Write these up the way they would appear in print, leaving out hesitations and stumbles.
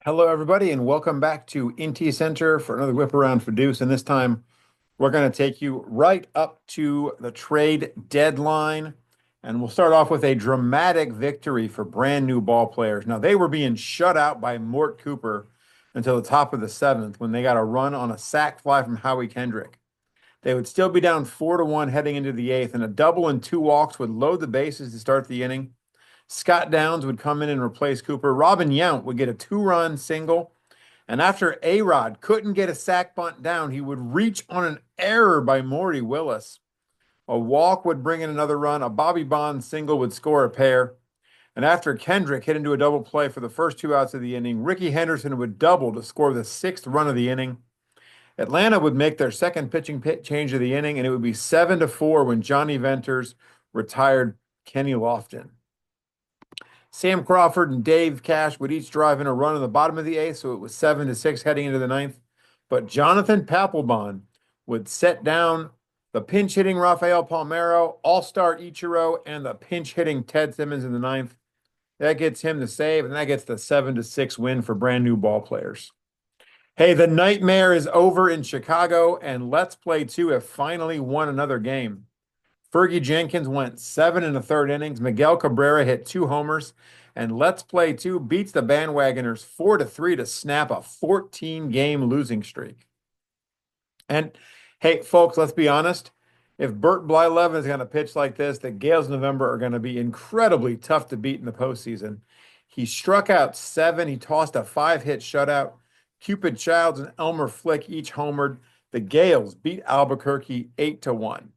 Hello, everybody, and welcome back to IntyCenter for another whip around FODEUSS. And this time, we're going to take you right up to the trade deadline. And we'll start off with a dramatic victory for brand new ball players. Now, they were being shut out by Mort Cooper until the top of the seventh when they got a run on a sac fly from Howie Kendrick. They would still be down 4-1 heading into the eighth, and a double and two walks would load the bases to start the inning. Scott Downs would come in and replace Cooper. Robin Yount would get a two-run single. And after A-Rod couldn't get a sac bunt down, he would reach on an error by Morty Willis. A walk would bring in another run. A Bobby Bonds single would score a pair. And after Kendrick hit into a double play for the first two outs of the inning, Ricky Henderson would double to score the sixth run of the inning. Atlanta would make their second pitching change of the inning, and it would be 7-4 when Johnny Venters retired Kenny Lofton. Sam Crawford and Dave Cash would each drive in a run in the bottom of the eighth, so it was 7-6 heading into the ninth. But Jonathan Papelbon would set down the pinch hitting Rafael Palmeiro, all-star Ichiro, and the pinch hitting Ted Simmons in the ninth. That gets him the save, and that gets the 7-6 win for brand new ball players. Hey, the nightmare is over in Chicago, and Let's Play 2 have finally won another game. Fergie Jenkins went 7 in the third innings. Miguel Cabrera hit two homers, and Let's Play 2 beats the Bandwagoners 4-3 to snap a 14-game losing streak. And hey, folks, let's be honest. If Bert Blyleven is going to pitch like this, the Gales in November are going to be incredibly tough to beat in the postseason. He struck out 7. He tossed a 5-hit shutout. Cupid Childs and Elmer Flick each homered. The Gales beat Albuquerque 8-1.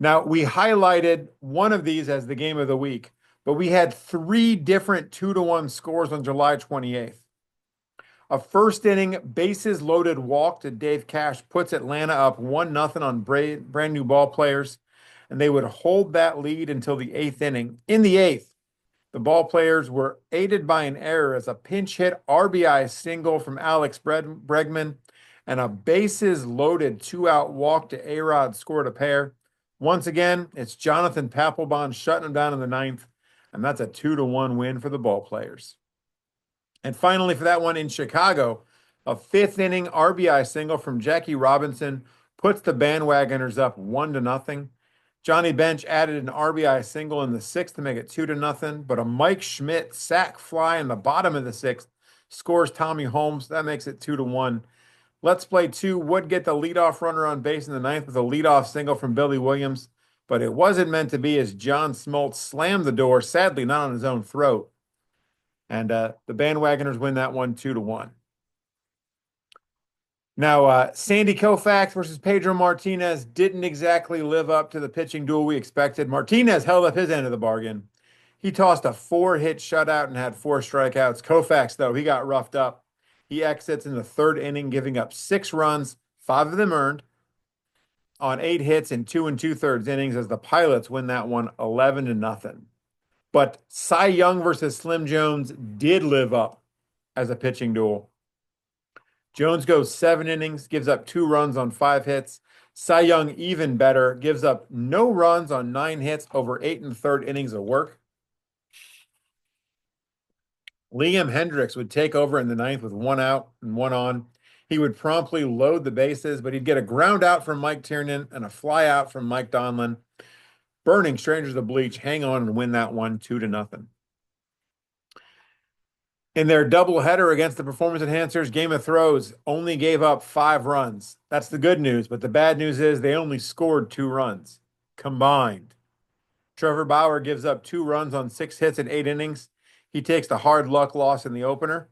Now, we highlighted one of these as the game of the week, but we had 3 different 2-1 scores on July 28th. A first inning bases loaded walk to Dave Cash puts Atlanta up 1-0 on brand new ball players, and they would hold that lead until the 8th inning. In the 8th, the ball players were aided by an error as a pinch hit RBI single from Alex Bregman and a bases loaded 2-out walk to A-Rod scored a pair. Once again, it's Jonathan Papelbon shutting them down in the 9th, and that's a 2-1 win for the ball players. And finally, for that one in Chicago, a 5th inning RBI single from Jackie Robinson puts the Bandwagoners up 1-0. Johnny Bench added an RBI single in the 6th to make it 2-0, but a Mike Schmidt sac fly in the bottom of the 6th scores Tommy Holmes. That makes it 2-1. Let's Play 2 would get the leadoff runner on base in the 9th with a leadoff single from Billy Williams, but it wasn't meant to be as John Smoltz slammed the door, sadly not on his own throat. And the Bandwagoners win that one 2-1. Now, Sandy Koufax versus Pedro Martinez didn't exactly live up to the pitching duel we expected. Martinez held up his end of the bargain. He tossed a 4-hit shutout and had 4 strikeouts. Koufax, though, he got roughed up. He exits in the 3rd inning, giving up 6 runs, 5 of them earned, on 8 hits in 2 2/3 innings as the Pilots win that one 11-0. But Cy Young versus Slim Jones did live up as a pitching duel. Jones goes 7 innings, gives up 2 runs on 5 hits. Cy Young, even better, gives up no runs on 9 hits over 8 1/3 innings of work. Liam Hendricks would take over in the 9th with 1 out and 1 on. He would promptly load the bases, but he'd get a ground out from Mike Tiernan and a fly out from Mike Donlin. Burning strangers to bleach, hang on and win that one 2-0. In their doubleheader against the Performance Enhancers, Game of Throws only gave up 5 runs. That's the good news, but the bad news is they only scored 2 runs combined. Trevor Bauer gives up 2 runs on 6 hits in 8 innings. He takes the hard luck loss in the opener.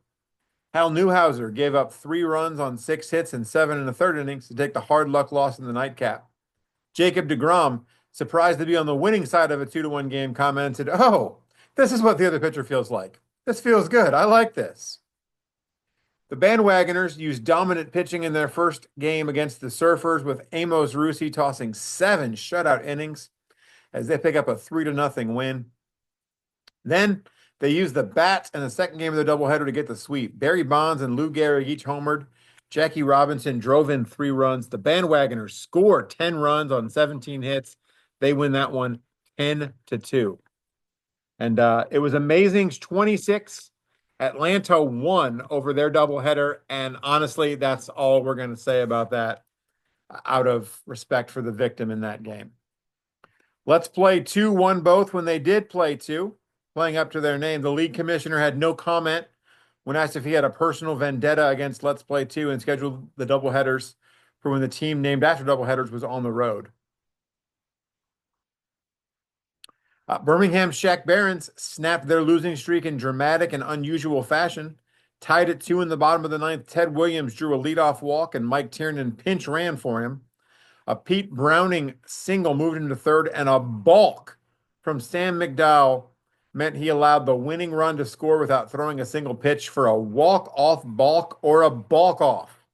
Hal Newhouser gave up 3 runs on 6 hits in 7 1/3 innings to take the hard luck loss in the nightcap. Jacob deGrom, surprised to be on the winning side of a 2-1 game, commented, "Oh, this is what the other pitcher feels like. This feels good. I like this." The Bandwagoners used dominant pitching in their first game against the Surfers, with Amos Rusi tossing 7 shutout innings as they pick up a 3-0 win. Then they used the bats in the second game of the doubleheader to get the sweep. Barry Bonds and Lou Gehrig each homered. Jackie Robinson drove in 3 runs. The Bandwagoners scored 10 runs on 17 hits. They win that one 10-2. And it was Amazing's 26 Atlanta won over their doubleheader, and honestly, that's all we're going to say about that out of respect for the victim in that game. Let's Play 2 won both when they did play 2, playing up to their name. The league commissioner had no comment when asked if he had a personal vendetta against Let's Play 2 and scheduled the doubleheaders for when the team named after doubleheaders was on the road. Birmingham Shack Barons snapped their losing streak in dramatic and unusual fashion. Tied at 2 in the bottom of the ninth, Ted Williams drew a leadoff walk and Mike Tiernan pinch ran for him. A Pete Browning single moved into third, and a balk from Sam McDowell meant he allowed the winning run to score without throwing a single pitch for a walk-off balk or a balk-off.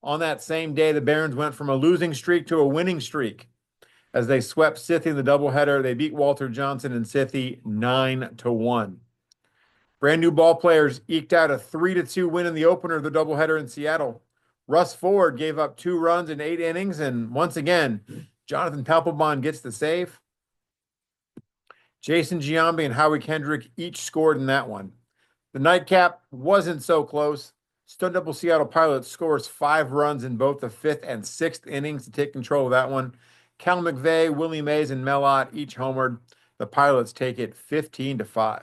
On that same day, the Barons went from a losing streak to a winning streak. As they swept Scythie in the doubleheader, they beat Walter Johnson and Scythie 9-1. Brand new ball players eked out a 3-2 win in the opener of the doubleheader in Seattle. Russ Ford gave up 2 runs in 8 innings, and once again, Jonathan Papelbon gets the save. Jason Giambi and Howie Kendrick each scored in that one. The nightcap wasn't so close. Stone Temple Seattle Pilots scores 5 runs in both the 5th and 6th innings to take control of that one. Cal McVeigh, Willie Mays, and Melott each homered. The Pilots take it 15-5.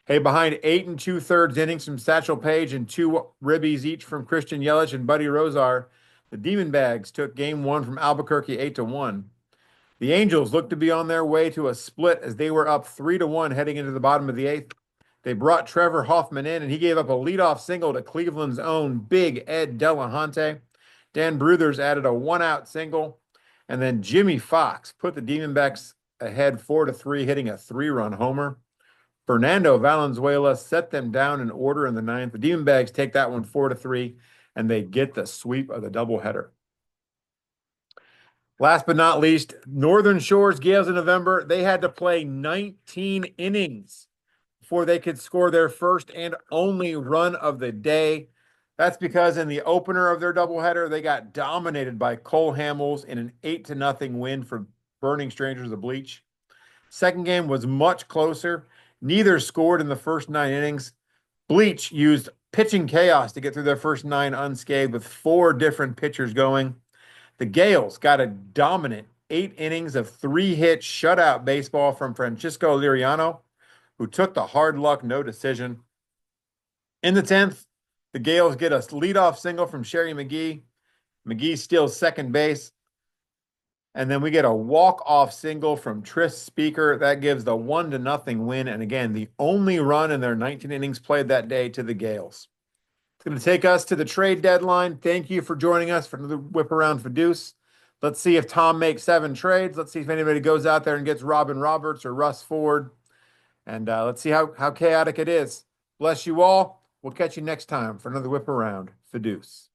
Hey, behind 8 2/3 innings from Satchel Paige and 2 ribbies each from Christian Yelich and Buddy Rozar, the Demon Bags took game 1 from Albuquerque 8-1. The Angels looked to be on their way to a split as they were up 3-1 heading into the bottom of the 8th. They brought Trevor Hoffman in, and he gave up a leadoff single to Cleveland's own Big Ed Delahunty. Dan Bruthers added a 1-out single, and then Jimmy Fox put the Diamondbacks ahead 4-3, hitting a 3-run homer. Fernando Valenzuela set them down in order in the 9th. The Diamondbacks take that one 4-3, and they get the sweep of the doubleheader. Last but not least, Northern Shores Gales in November. They had to play 19 innings before they could score their first and only run of the day. That's because in the opener of their doubleheader, they got dominated by Cole Hamels in an 8-0 win for Burning Strangers of Bleach. Second game was much closer. Neither scored in the first 9 innings. Bleach used pitching chaos to get through their first 9 unscathed with 4 different pitchers going. The Gales got a dominant 8 innings of 3-hit shutout baseball from Francisco Liriano, who took the hard luck no decision. In the 10th, the Gales get a leadoff single from Sherry McGee. McGee steals second base. And then we get a walk-off single from Tris Speaker. That gives the 1-0 win. And again, the only run in their 19 innings played that day to the Gales. It's going to take us to the trade deadline. Thank you for joining us for another Whip Around FODEUSS. Let's see if Tom makes 7 trades. Let's see if anybody goes out there and gets Robin Roberts or Russ Ford. And let's see how chaotic it is. Bless you all. We'll catch you next time for another Whip Around FODEUSS.